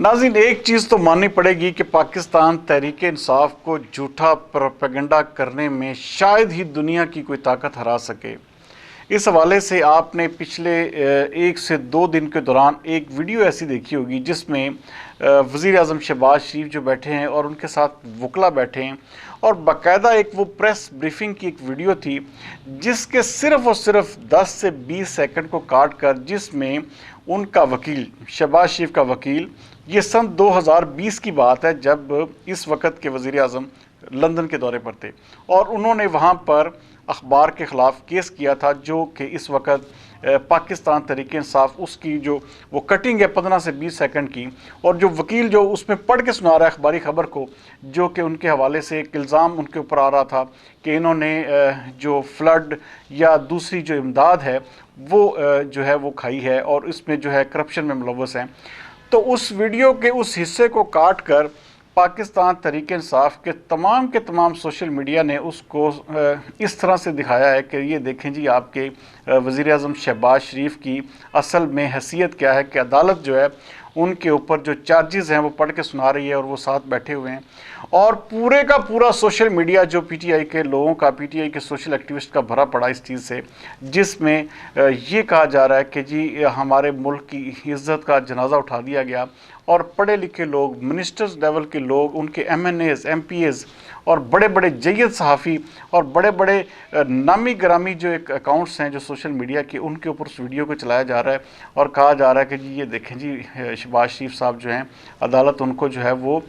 नाज़रीन, एक चीज़ तो माननी पड़ेगी कि पाकिस्तान तहरीक इंसाफ को झूठा प्रोपेगेंडा करने में शायद ही दुनिया की कोई ताकत हरा सके। इस हवाले से आपने पिछले 1 से 2 दिन के दौरान एक वीडियो ऐसी देखी होगी जिसमें वज़ीर आज़म शहबाज शरीफ जो बैठे हैं और उनके साथ वकला बैठे हैं और बाकायदा एक वो प्रेस ब्रीफिंग की एक वीडियो थी जिसके सिर्फ़ और सिर्फ 10 से 20 सेकंड को काट कर जिसमें उनका वकील शहबाज शरीफ का वकील, ये सन 2020 की बात है जब इस वक्त के वज़ीर आज़म लंदन के दौरे पर थे और उन्होंने वहाँ पर अखबार के ख़िलाफ़ केस किया था जो कि इस वक्त पाकिस्तान तहरीक इंसाफ उसकी जो वो कटिंग है 15 से 20 सेकंड की, और जो वकील जो उसमें पढ़ के सुना रहा है अखबारी ख़बर को, जो कि उनके हवाले से एक इल्ज़ाम उनके ऊपर आ रहा था कि इन्होंने जो फ्लड या दूसरी जो इमदाद है वो जो है वो खाई है और इसमें जो है करप्शन में मुलव्वस हैं। तो उस वीडियो के उस हिस्से को काट कर पाकिस्तान तहरीक इंसाफ के तमाम सोशल मीडिया ने उसको इस तरह से दिखाया है कि ये देखें जी, आपके वज़ीर आज़म शहबाज शरीफ की असल में हैसियत क्या है कि अदालत जो है उनके ऊपर जो चार्जेस हैं वो पढ़ के सुना रही है और वो साथ बैठे हुए हैं और पूरे का पूरा सोशल मीडिया जो पीटीआई के लोगों का, पीटीआई के सोशल एक्टिविस्ट का भरा पड़ा इस चीज़ से, जिसमें ये कहा जा रहा है कि जी हमारे मुल्क की इज़्ज़त का जनाजा उठा दिया गया और पढ़े लिखे लोग, मिनिस्टर्स लेवल के लोग, उनके MNAs, MPAs और बड़े बड़े जय्यद सहाफ़ी और बड़े बड़े नामी ग्रामी जो एक अकाउंट्स हैं जो सोशल मीडिया के, उनके ऊपर उस वीडियो को चलाया जा रहा है और कहा जा रहा है कि जी ये देखें जी शहबाज शरीफ साहब जो हैं, अदालत उनको जो है वो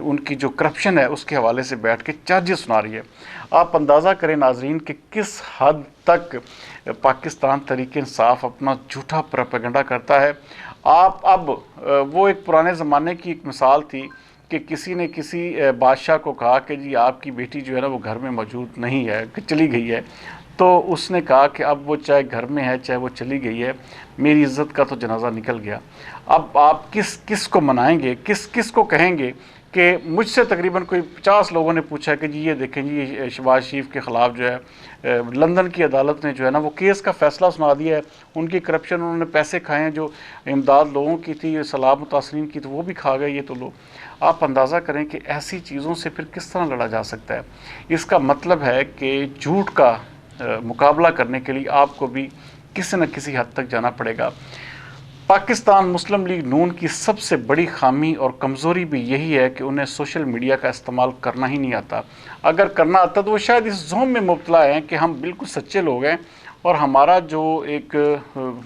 उनकी जो करप्शन है उसके हवाले से बैठ के चार्जेस सुना रही है। आप अंदाज़ा करें नाजरीन कि किस हद तक पाकिस्तान तहरीक इंसाफ अपना झूठा प्रोपेगेंडा करता है। आप अब वो एक पुराने ज़माने की एक मिसाल थी कि किसी ने किसी बादशाह को कहा कि जी आपकी बेटी जो है ना वो घर में मौजूद नहीं है, कि चली गई है। तो उसने कहा कि अब वो चाहे घर में है चाहे वो चली गई है, मेरी इज़्ज़त का तो जनाजा निकल गया। अब आप किस को मनाएंगे, किस को कहेंगे कि मुझसे तकरीबन कोई 50 लोगों ने पूछा कि जी ये देखें जी ये शहबाज शरीफ के ख़िलाफ़ जो है लंदन की अदालत ने जो है ना वो केस का फ़ैसला सुना दिया है। उनकी करप्शन, उन्होंने पैसे खाए हैं, जो इमदाद लोगों की थी, सलाब मुतासरीन की, तो वो भी खा गए ये तो लोग। आप अंदाज़ा करें कि ऐसी चीज़ों से फिर किस तरह लड़ा जा सकता है। इसका मतलब है कि झूठ का मुकाबला करने के लिए आपको भी किसी न किसी हद तक जाना पड़ेगा। पाकिस्तान मुस्लिम लीग नून की सबसे बड़ी खामी और कमज़ोरी भी यही है कि उन्हें सोशल मीडिया का इस्तेमाल करना ही नहीं आता। अगर करना आता तो वो शायद इस ज़ोम में मुब्तला हैं कि हम बिल्कुल सच्चे लोग हैं और हमारा जो एक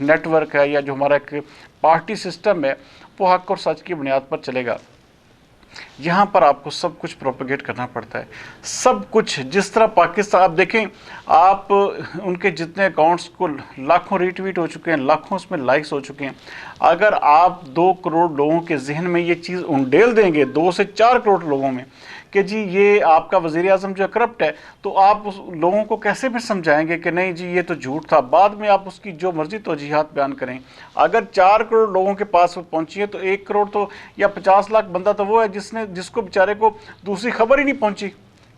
नेटवर्क है या जो हमारा एक पार्टी सिस्टम है वो हक़ और सच की बुनियाद पर चलेगा। यहाँ पर आपको सब कुछ प्रोपेगेट करना पड़ता है, सब कुछ। जिस तरह पाकिस्तान, आप देखें, आप उनके जितने अकाउंट्स को लाखों रीट्वीट हो चुके हैं, लाखों उसमें लाइक्स हो चुके हैं। अगर आप 2 करोड़ लोगों के जहन में ये चीज़ उंडेल देंगे, 2 से 4 करोड़ लोगों में, कि जी ये आपका वज़ीर आज़म जो करप्ट है, तो आप उस लोगों को कैसे फिर समझाएंगे कि नहीं जी ये तो झूठ था। बाद में आप उसकी जो मर्ज़ी तौजीहात बयान करें। अगर 4 करोड़ लोगों के पास वो पहुंची है तो 1 करोड़ तो या 50 लाख बंदा तो वो है जिसको बेचारे को दूसरी खबर ही नहीं पहुंची।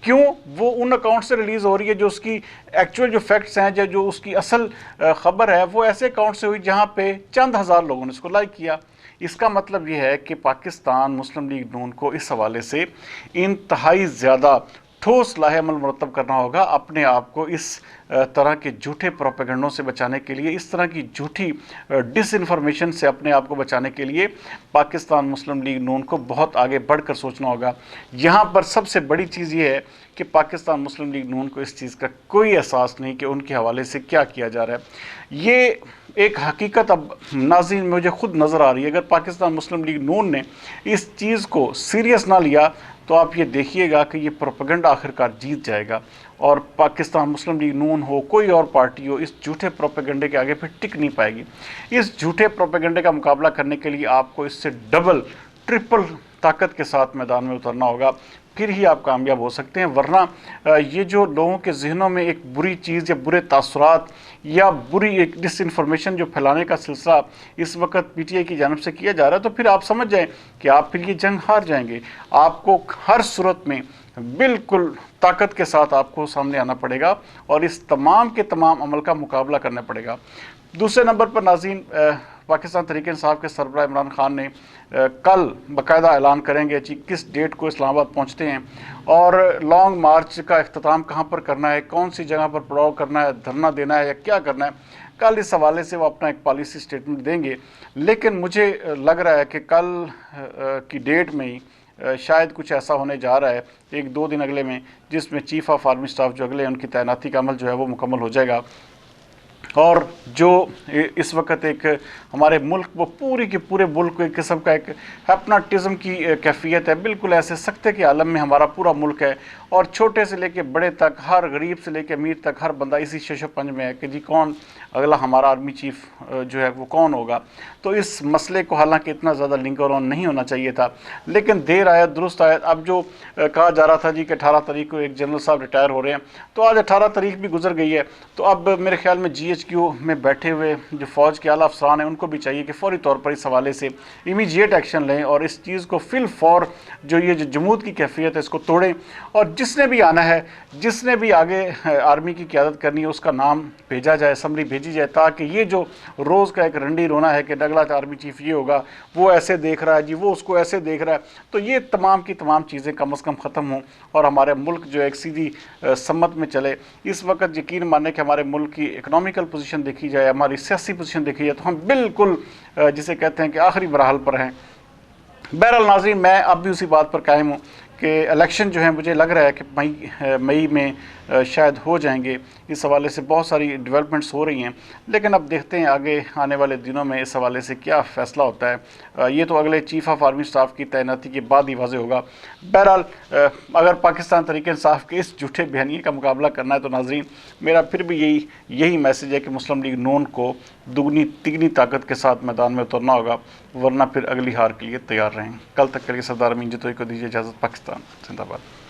क्यों? वो उन अकाउंट से रिलीज़ हो रही है जो उसकी एक्चुअल जो फैक्ट्स हैं, जो उसकी असल खबर है, वो ऐसे अकाउंट से हुई जहाँ पे चंद हज़ार लोगों ने उसको लाइक किया। इसका मतलब ये है कि पाकिस्तान मुस्लिम लीग नून को इस हवाले से इंतहाई ज़्यादा ठोस लाहे-अमल मुरतब करना होगा अपने आप को इस तरह के झूठे प्रोपेगेंडों से बचाने के लिए, इस तरह की झूठी डिसइंफॉर्मेशन से अपने आप को बचाने के लिए पाकिस्तान मुस्लिम लीग नून को बहुत आगे बढ़कर सोचना होगा। यहाँ पर सबसे बड़ी चीज़ ये है कि पाकिस्तान मुस्लिम लीग नून को इस चीज़ का कोई एहसास नहीं कि उनके हवाले से क्या किया जा रहा है। ये एक हकीकत अब नाज़रीन मुझे ख़ुद नज़र आ रही है। अगर पाकिस्तान मुस्लिम लीग नून ने इस चीज़ को सीरियस ना लिया तो आप ये देखिएगा कि ये प्रोपेगेंडा आखिरकार जीत जाएगा और पाकिस्तान मुस्लिम लीग नून हो, कोई और पार्टी हो, इस झूठे प्रोपेगेंडे के आगे फिर टिक नहीं पाएगी। इस झूठे प्रोपेगेंडे का मुकाबला करने के लिए आपको इससे डबल ट्रिपल ताकत के साथ मैदान में उतरना होगा, फिर ही आप कामयाब हो सकते हैं। वरना ये जो लोगों के जहनों में एक बुरी चीज़ या बुरे तासुरात या बुरी एक डिसइंफॉर्मेशन जो फैलाने का सिलसिला इस वक्त पीटीआई की जानिब से किया जा रहा है, तो फिर आप समझ जाएं कि आप फिर ये जंग हार जाएंगे। आपको हर सूरत में बिल्कुल ताकत के साथ आपको सामने आना पड़ेगा और इस तमाम के तमाम अमल का मुकाबला करना पड़ेगा। دوسرے نمبر پر ناظرین پاکستان تحریک انصاف کے سربراہ عمران خان نے کل باقاعدہ اعلان کریں گے جی کس ڈیٹ کو اسلام آباد پہنچتے ہیں اور لانگ مارچ کا اختتام کہاں پر کرنا ہے، کون سی جگہ پر پڑاؤ کرنا ہے، دھرنا دینا ہے یا کیا کرنا ہے۔ کل اس حوالے سے وہ اپنا ایک پالیسی سٹیٹمنٹ دیں گے، لیکن مجھے لگ رہا ہے کہ کل کی ڈیٹ میں ہی شاید کچھ ایسا ہونے جا رہا ہے، ایک دو دن اگلے میں، جس میں چیف آف آرمی سٹاف جو اگلے ان کی تعیناتی کا عمل جو ہے وہ مکمل ہو جائے گا، اور جو اس وقت ایک ہمارے ملک وہ پوری کے پورے ملک کو ایک قسم کا ایک ہیپناٹزم کی کیفیت ہے، بالکل ایسے سکتے کے عالم میں ہمارا پورا ملک ہے، اور چھوٹے سے لے کے بڑے تک، ہر غریب سے لے کے امیر تک، ہر بندہ اسی شش و پنج میں ہے کہ جی کون اگلا ہمارا آرمی چیف جو ہے وہ کون ہوگا۔ تو اس مسئلے کو حالانکہ اتنا زیادہ لنگر آن نہیں ہونا چاہیے تھا، لیکن دیر آیا درست آیا۔ اب جو کہا جا رہا تھا جی کہ 18 تاریخ کو ایک جنرل صاحب ریٹائر ہو رہے ہیں، تو آج 18 تاریخ بھی گزر گئی ہے، تو اب میرے خیال میں جی ایچ کیو میں بیٹھے ہوئے جو فوج کے اعلیٰ افسران ہیں ان کو بھی چاہیے کہ فوری طور پر اس حوالے سے امیجیٹ ایکشن لیں اور اس چیز کو فی الفور جو یہ جو جمود کی کیفیت ہے اس کو توڑیں، اور جس نے بھی آنا ہے، جس نے بھی آگے آرمی کی قیادت کرنی ہے، اس کا نام بھیجا جائے، اسمبلی بھیجی جائے، تاکہ یہ جو روز کا ایک رنڈی رونا ہے کہ اگلا آرمی چیف یہ ہوگا، وہ ایسے دیکھ رہا ہے جی، وہ اس کو ایسے دیکھ رہا ہے، تو یہ تمام کی تمام چیزیں کم از کم ختم ہوں اور ہمارے ملک جو ایک سیدھی سمت میں چلے۔ اس وقت یقین مانیں کہ ہمارے ملک کی اکنامیکل پوزیشن دیکھی جائے، ہماری سیاسی پوزیشن دیکھی جائے، تو ہم بالکل جسے کہتے ہیں کہ آخری مراحل پر ہیں۔ بہرحال ناظرین، میں اب بھی اسی بات پر قائم ہوں کہ الیکشن جو ہیں مجھے لگ رہا ہے کہ مئی میں شاید ہو جائیں گے۔ اس حوالے سے بہت ساری ڈیولپمنٹس ہو رہی ہیں، لیکن اب دیکھتے ہیں آگے آنے والے دنوں میں اس حوالے سے کیا فیصلہ ہوتا ہے۔ یہ تو اگلے چیف آف آرمی سٹاف کی تعیناتی کے بعد ہی واضح ہوگا۔ بہرحال اگر پاکستان تحریک انصاف کے اس جھوٹے بیانیے کا مقابلہ کرنا ہے تو ناظرین میرا پھر بھی یہی میسج ہے کہ مسلم لیگ نون کو دگنی تگنی طاقت کے ساتھ میدان میں اترنا ہوگا، ورنہ پھر اگلی ہار کے لیے تیار رہیں۔ کل تک کے لیے سردار امین جتوئی کو دیجیے اجازت۔ پاکستان زندہ باد۔